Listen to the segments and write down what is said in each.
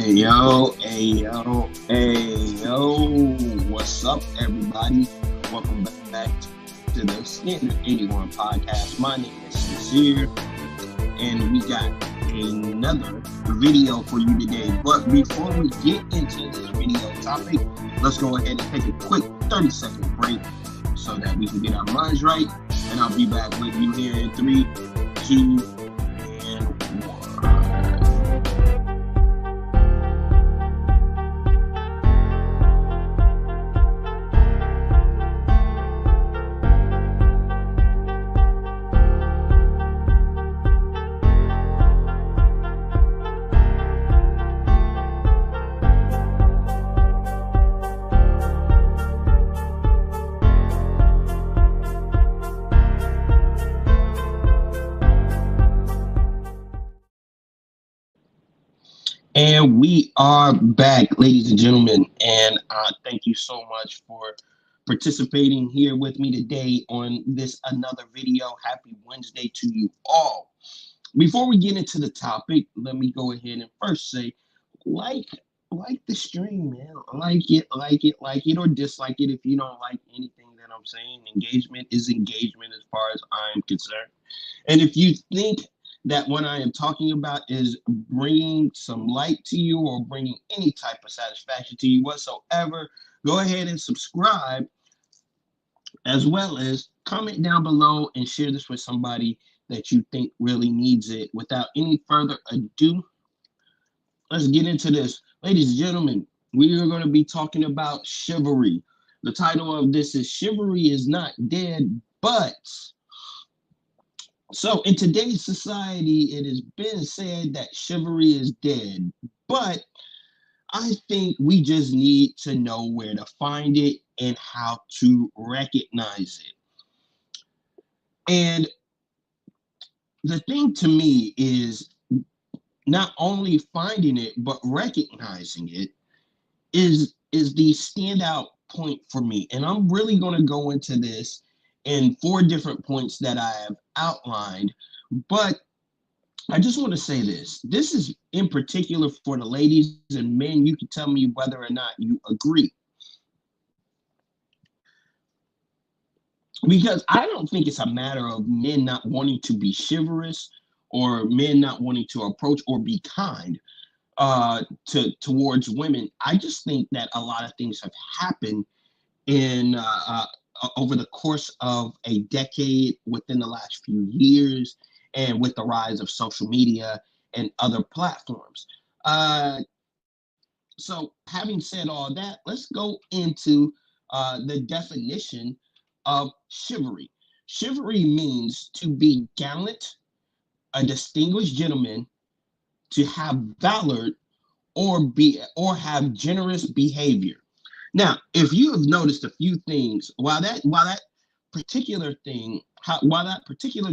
Yo, what's up, everybody? Welcome back to the Standard 81 podcast. My name is Sincere, and we got another video for you today. But before we get into this video topic, let's go ahead and take a quick 30-second break so that we can get our minds right. And I'll be back with you here in 3, 2, and 1. And we are back, ladies and gentlemen, and thank you so much for participating here with me today on this another video. Happy Wednesday to you all. Before we get into the topic, let me go ahead and first say, like the stream, man. Like it, or dislike it if you don't like anything that I'm saying. Engagement is engagement as far as I'm concerned. And if you think that what I am talking about is bringing some light to you or bringing any type of satisfaction to you whatsoever, go ahead and subscribe, as well as comment down below and share this with somebody that you think really needs it. Without any further ado, let's get into this. Ladies and gentlemen, we are going to be talking about chivalry. The title of this is Chivalry is Not Dead, But... So in today's society, it has been said that chivalry is dead, but I think we just need to know where to find it and how to recognize it. And the thing to me is not only finding it, but recognizing it is the standout point for me. And I'm really going to go into this in 4 different points that I have outlined, but I just want to say this. This is in particular for the ladies and men. You can tell me whether or not you agree. Because I don't think it's a matter of men not wanting to be chivalrous or men not wanting to approach or be kind towards women. I just think that a lot of things have happened in over the course of a decade, within the last few years, and with the rise of social media and other platforms. So having said all that, let's go into the definition of chivalry. Chivalry means to be gallant, a distinguished gentleman, to have valor, or have generous behavior. Now, if you have noticed a few things, while that particular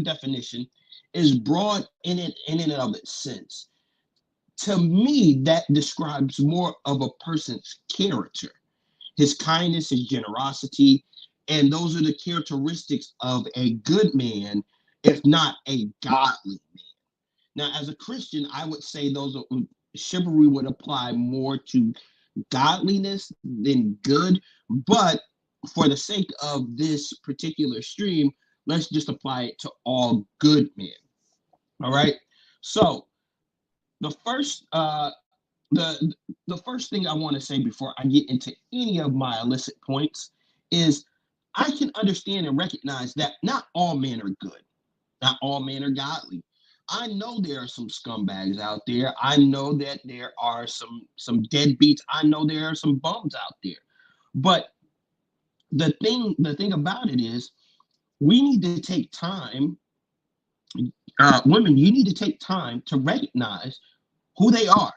definition is broad in and of its sense, to me that describes more of a person's character, his kindness, his generosity, and those are the characteristics of a good man, if not a godly man. Now, as a Christian, I would say chivalry would apply more to godliness than good, but for the sake of this particular stream, let's just apply it to all good men. All right. So the first thing I want to say before I get into any of my illicit points is I can understand and recognize that not all men are good, not all men are godly. I know there are some scumbags out there. I know that there are some deadbeats. I know there are some bums out there. But the thing about it is, we need to take time. Women, you need to take time to recognize who they are,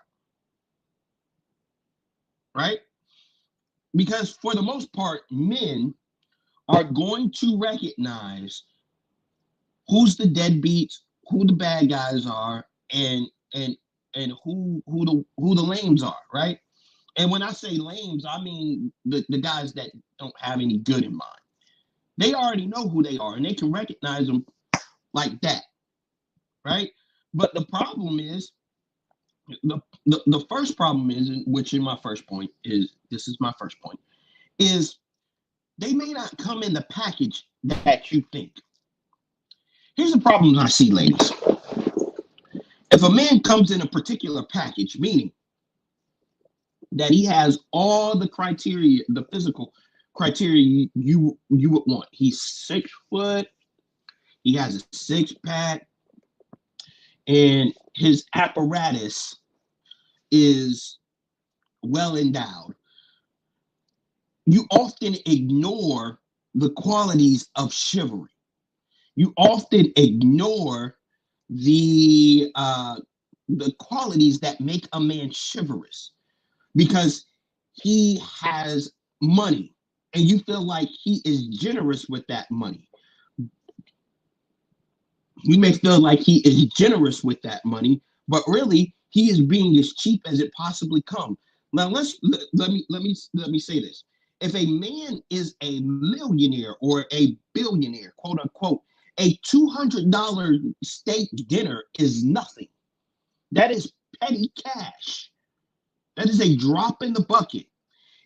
right? Because for the most part, men are going to recognize who's the deadbeats, who the bad guys are, and who the lames are, right? And when I say lames, I mean the guys that don't have any good in mind. They already know who they are, and they can recognize them like that, right? But the problem is, The first problem is, which in my first point is, this is my first point, is they may not come in the package that you think. Here's the problem I see, ladies. If a man comes in a particular package, meaning that he has all the criteria, the physical criteria you would want. He's 6 foot, he has a six pack, and his apparatus is well endowed. You often ignore the qualities of chivalry. You often ignore the qualities that make a man chivalrous, because he has money and you feel like he is generous with that money. You may feel like he is generous with that money, but really he is being as cheap as it possibly comes. Now let me say this. If a man is a millionaire or a billionaire, quote unquote, a $200 steak dinner is nothing. That is petty cash. That is a drop in the bucket.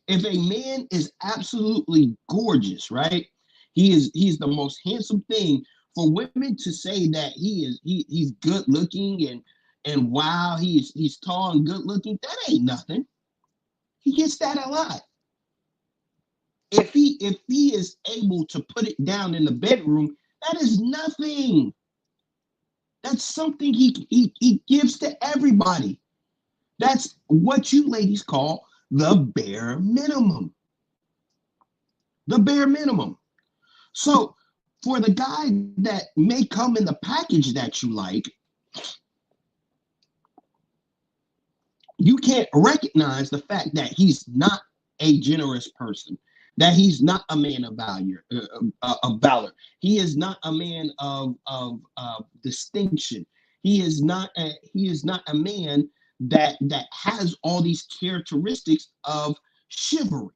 If a man is absolutely gorgeous, right? He's the most handsome thing. For women to say that he's good looking and wow, he's tall and good looking, that ain't nothing. He gets that a lot. If he is able to put it down in the bedroom, that is nothing. That's something he gives to everybody. That's what you ladies call the bare minimum. The bare minimum. So for the guy that may come in the package that you like, you can't recognize the fact that he's not a generous person, that he's not a man of valor. He is not a man of distinction. He is not a man that has all these characteristics of chivalry,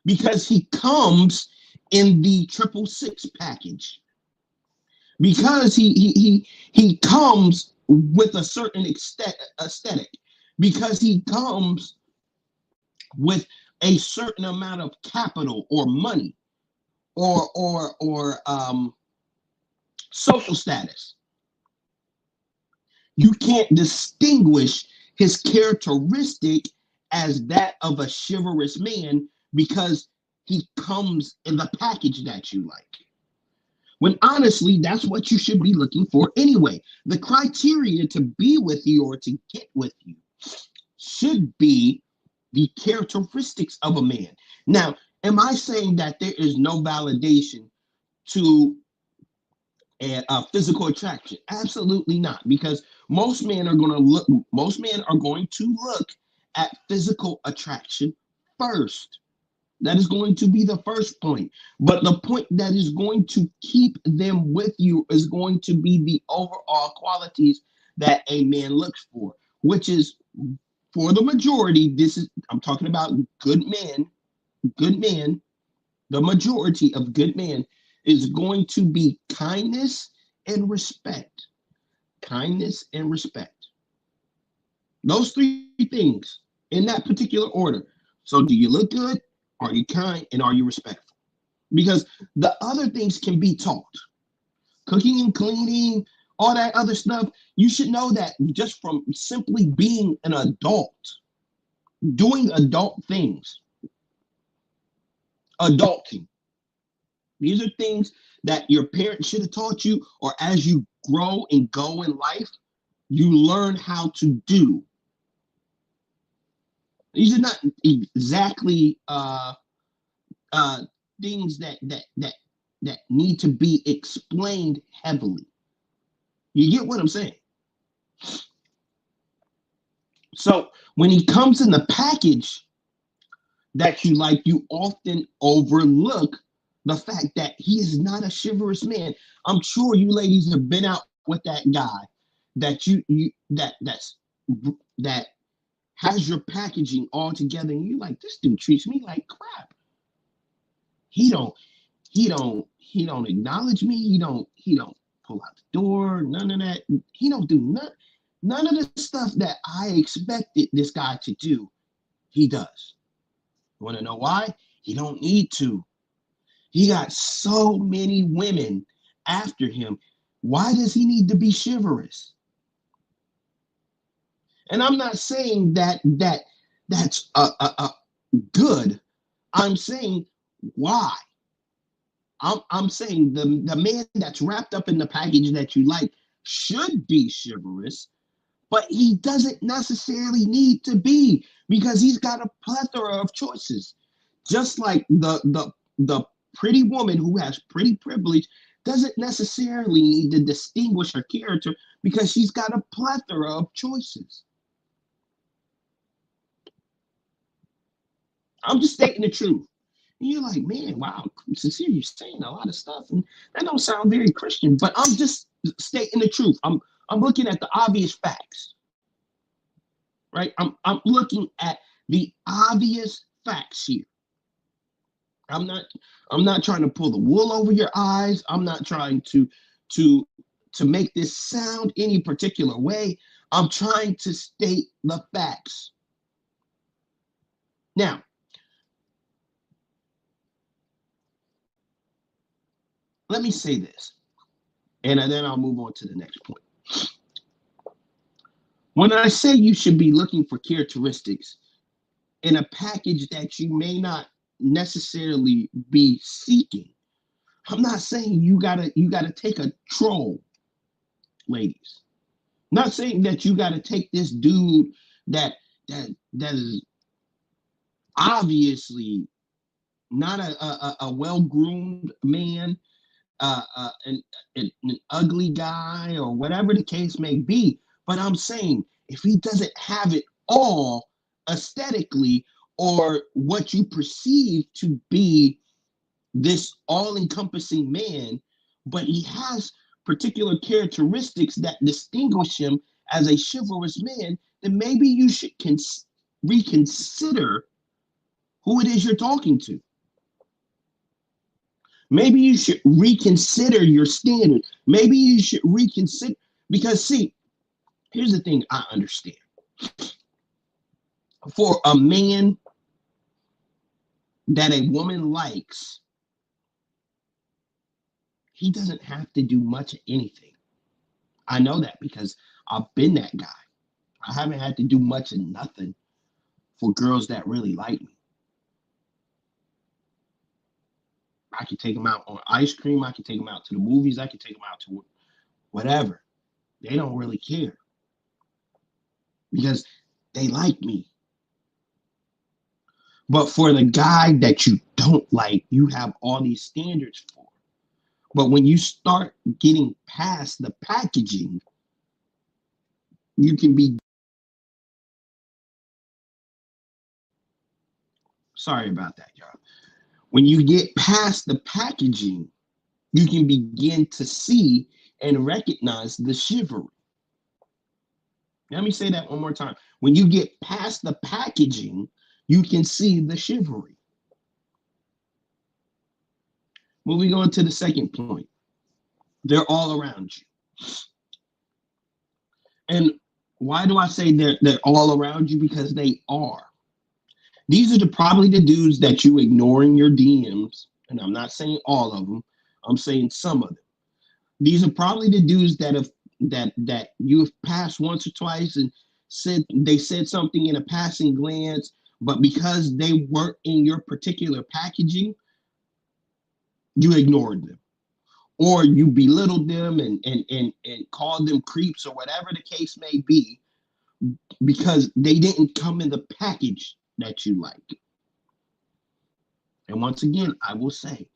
because he comes in the 666 package, because he comes with a certain aesthetic, because he comes with a certain amount of capital or money or social status. You can't distinguish his characteristic as that of a chivalrous man because he comes in the package that you like. When honestly, that's what you should be looking for anyway. The criteria to be with you or to get with you should be the characteristics of a man. Now, am I saying that there is no validation to a physical attraction? Absolutely not, because most men are going to look. Most men are going to look at physical attraction first. That is going to be the first point. But the point that is going to keep them with you is going to be the overall qualities that a man looks for, which is, for the majority, I'm talking about good men. Good men, the majority of good men is going to be kindness and respect. Kindness and respect. Those three things in that particular order. So do you look good? Are you kind? And are you respectful? Because the other things can be taught. Cooking and cleaning, all that other stuff. You should know that just from simply being an adult, doing adult things. Adulting. These are things that your parents should have taught you, or as you grow and go in life, you learn how to do. These are not exactly things that need to be explained heavily. You get what I'm saying? So when he comes in the package that you like, you often overlook the fact that he is not a chivalrous man. I'm sure you ladies have been out with that guy that has your packaging all together, and you like, this dude treats me like crap. He don't acknowledge me. He don't pull out the door. None of that. He don't do nothing. None of the stuff that I expected this guy to do, he does. You want to know why? He don't need to. He got so many women after him. Why does he need to be chivalrous? And I'm not saying that's good. I'm saying why. I'm saying the man that's wrapped up in the package that you like should be chivalrous, but he doesn't necessarily need to be because he's got a plethora of choices. Just like the pretty woman who has pretty privilege doesn't necessarily need to distinguish her character because she's got a plethora of choices. I'm just stating the truth. And you're like, man, wow, sincere, you're saying a lot of stuff, and that don't sound very Christian. But I'm just stating the truth. I'm looking at the obvious facts, right? I'm looking at the obvious facts here. I'm not I'm not trying to pull the wool over your eyes. I'm not trying to to make this sound any particular way. I'm trying to state the facts. Now, let me say this, and then I'll move on to the next point. When I say you should be looking for characteristics in a package that you may not necessarily be seeking, I'm not saying you gotta take a troll, ladies. I'm not saying that you gotta take this dude that that is obviously not a well groomed man, an ugly guy, or whatever the case may be. But I'm saying if he doesn't have it all aesthetically, or what you perceive to be this all encompassing man, but he has particular characteristics that distinguish him as a chivalrous man, then maybe you should reconsider who it is you're talking to. Maybe you should reconsider your standard. Maybe you should reconsider, because see, here's the thing I understand. For a man that a woman likes, he doesn't have to do much of anything. I know that because I've been that guy. I haven't had to do much of nothing for girls that really like me. I can take them out on ice cream. I can take them out to the movies. I can take them out to whatever. They don't really care because they like me. But for the guy that you don't like, you have all these standards for. But when you start getting past the packaging, you can be, sorry about that, y'all. When you get past the packaging, you can begin to see and recognize the chivalry. Let me say that one more time. When you get past the packaging, you can see the chivalry. Moving on to the second point, they're all around you. And why do I say they're all around you? Because they are. These are probably the dudes that you ignore in your DMs, and I'm not saying all of them. I'm saying some of them. These are probably the dudes that you have passed once or twice and said something in a passing glance, but because they weren't in your particular packaging, you ignored them, or you belittled them and called them creeps or whatever the case may be, because they didn't come in the package that you like. And once again, I will say,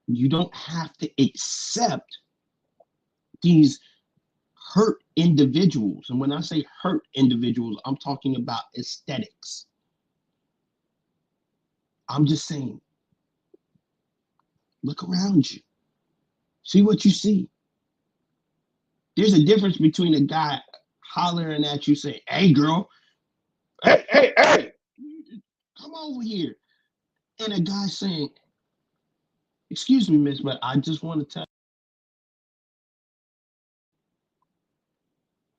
you don't have to accept these hurt individuals. And when I say hurt individuals, I'm talking about aesthetics. I'm just saying, look around you. See what you see. There's a difference between a guy hollering at you saying, hey girl, hey, come over here. And a guy saying, excuse me, miss, but I just want to tell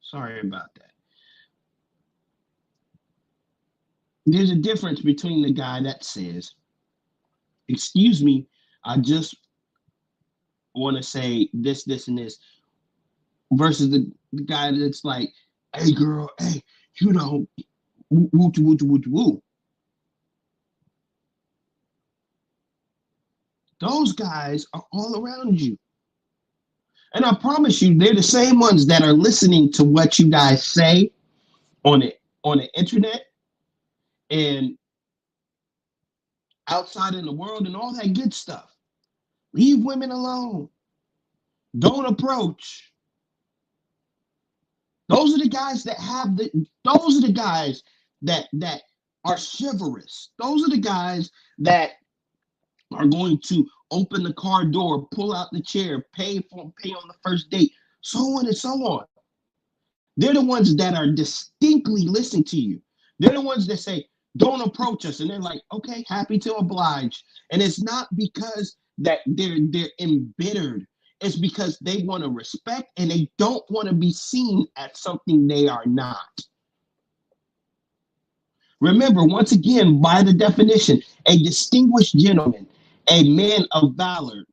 Sorry about that. There's a difference between the guy that says, excuse me, I just want to say this, this, and this, versus the guy that's like, hey, girl, hey, you know, woo, woo, woo, woo, woo. Those guys are all around you. And I promise you, they're the same ones that are listening to what you guys say on it on the internet and outside in the world and all that good stuff. Leave women alone. Don't approach. Those are the guys that have the those are the guys that are chivalrous. Those are the guys that are going to open the car door, pull out the chair, pay on the first date, so on and so on. They're the ones that are distinctly listening to you. They're the ones that say, don't approach us. And they're like, okay, happy to oblige. And it's not because that they're embittered. It's because they want to respect and they don't want to be seen as something they are not. Remember, once again, by the definition, a distinguished gentleman, a man of valor,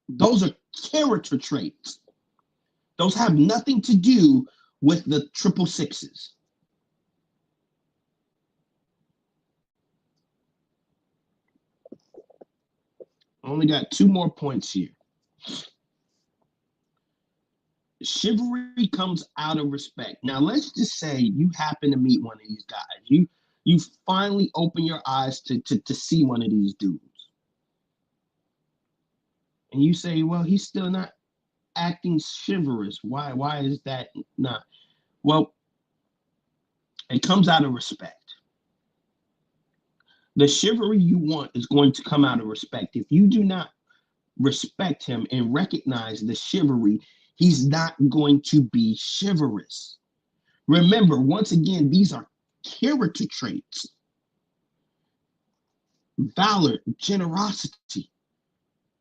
those are character traits. Those have nothing to do with the triple sixes. Only got 2 more points here. Chivalry comes out of respect. Now, let's just say you happen to meet one of these guys. You finally open your eyes to see one of these dudes. And you say, well, he's still not acting chivalrous. Why is that not? Well, it comes out of respect. The chivalry you want is going to come out of respect. If you do not respect him and recognize the chivalry, he's not going to be chivalrous. Remember, once again, these are character traits. Valor, generosity.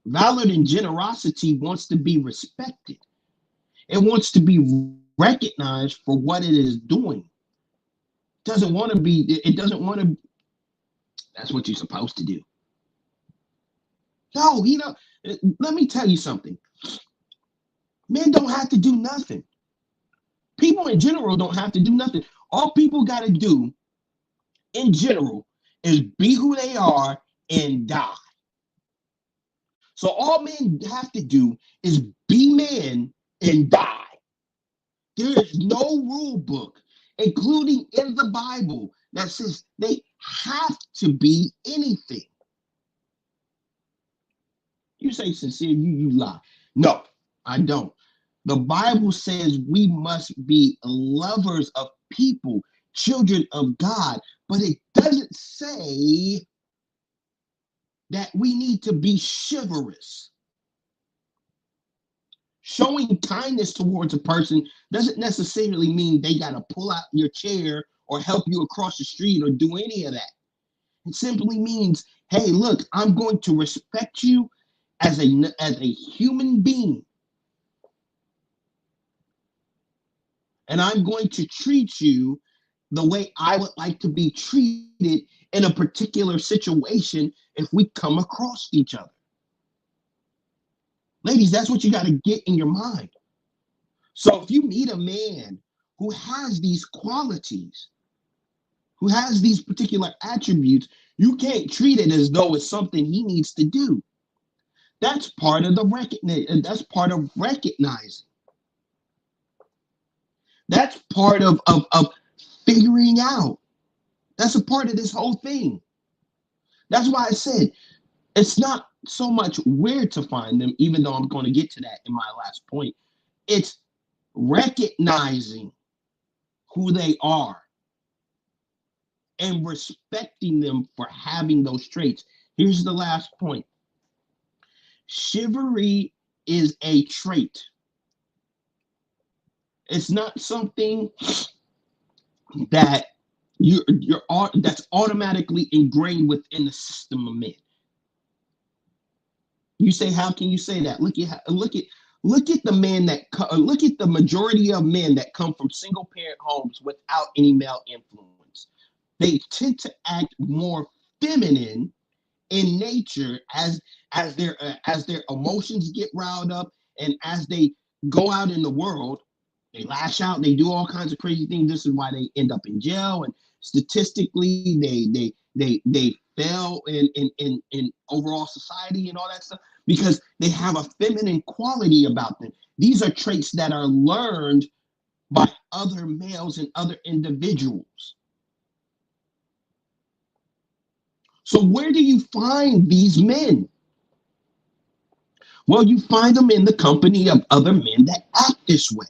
Valor and generosity wants to be respected. It wants to be recognized for what it is doing. It doesn't want to, that's what you're supposed to do. No, let me tell you something. Men don't have to do nothing. People in general don't have to do nothing. All people got to do in general is be who they are and die. So all men have to do is be men and die. There is no rule book, including in the Bible, that says they have to be anything. You say, Sincere, you lie. No, I don't. The Bible says we must be lovers of people, children of God, but it doesn't say that we need to be chivalrous. Showing kindness towards a person doesn't necessarily mean they got to pull out your chair or help you across the street or do any of that. It simply means, hey, look, I'm going to respect you as a human being. And I'm going to treat you the way I would like to be treated in a particular situation if we come across each other. Ladies, that's what you got to get in your mind. So if you meet a man who has these qualities, who has these particular attributes, you can't treat it as though it's something he needs to do. That's part of the recognition. That's part of recognizing. That's part of figuring out. That's a part of this whole thing. That's why I said it's not so much where to find them, even though I'm going to get to that in my last point. It's recognizing who they are and respecting them for having those traits. Here's the last point. Chivalry is a trait. It's not something that that's automatically ingrained within the system of men. You say, how can you say that? Look at Look at the men that look at the majority of men that come from single parent homes without any male influence. They tend to act more feminine in nature as their emotions get riled up, and as they go out in the world, they lash out, they do all kinds of crazy things. This is why they end up in jail, and statistically they fail in overall society and all that stuff, because they have a feminine quality about them. These are traits that are learned by other males and other individuals. So where do you find these men? Well, you find them in the company of other men that act this way.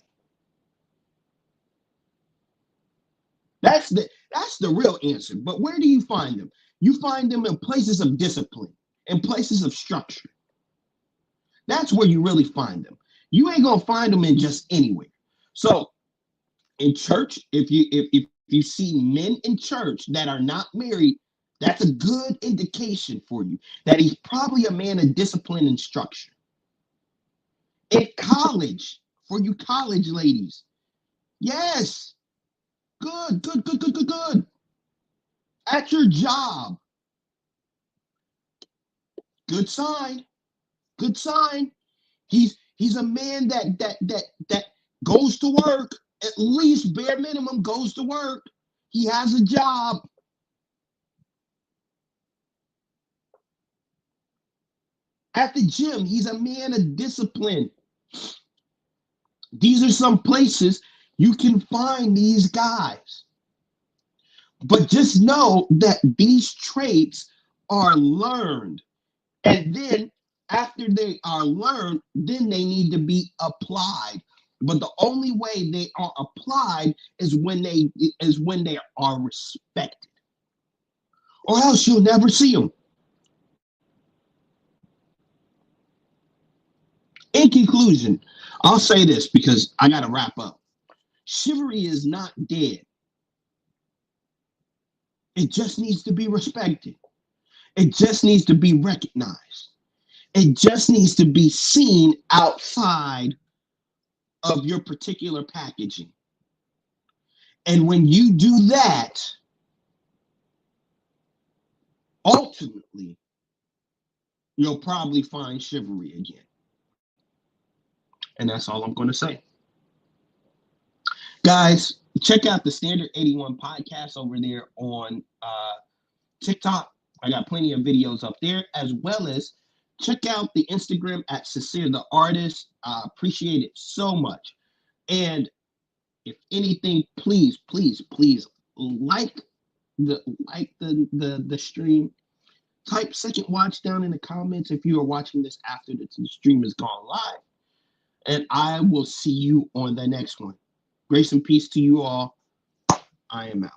That's the real answer. But where do you find them? You find them in places of discipline, in places of structure. That's where you really find them. You ain't gonna find them in just anywhere. So in church, if you see men in church that are not married, that's a good indication for you that he's probably a man of discipline and structure. In college, for you college ladies, yes, good. At your job, good sign, good sign. He's a man that goes to work, at least bare minimum goes to work. He has a job. At the gym, he's a man of discipline. These are some places you can find these guys. But just know that these traits are learned. And then after they are learned, then they need to be applied. But the only way they are applied is when they are respected. Or else you'll never see them. In conclusion, I'll say this because I gotta wrap up. Chivalry is not dead. It just needs to be respected. It just needs to be recognized. It just needs to be seen outside of your particular packaging. And when you do that, ultimately, you'll probably find chivalry again. And that's all I'm going to say. Guys, check out the Standard 81 podcast over there on TikTok. I got plenty of videos up there, as well as check out the Instagram at Sincere the Artist. I appreciate it so much. And if anything, please like the stream. Type second watch down in the comments if you are watching this after the stream has gone live. And I will see you on the next one. Grace and peace to you all. I am out.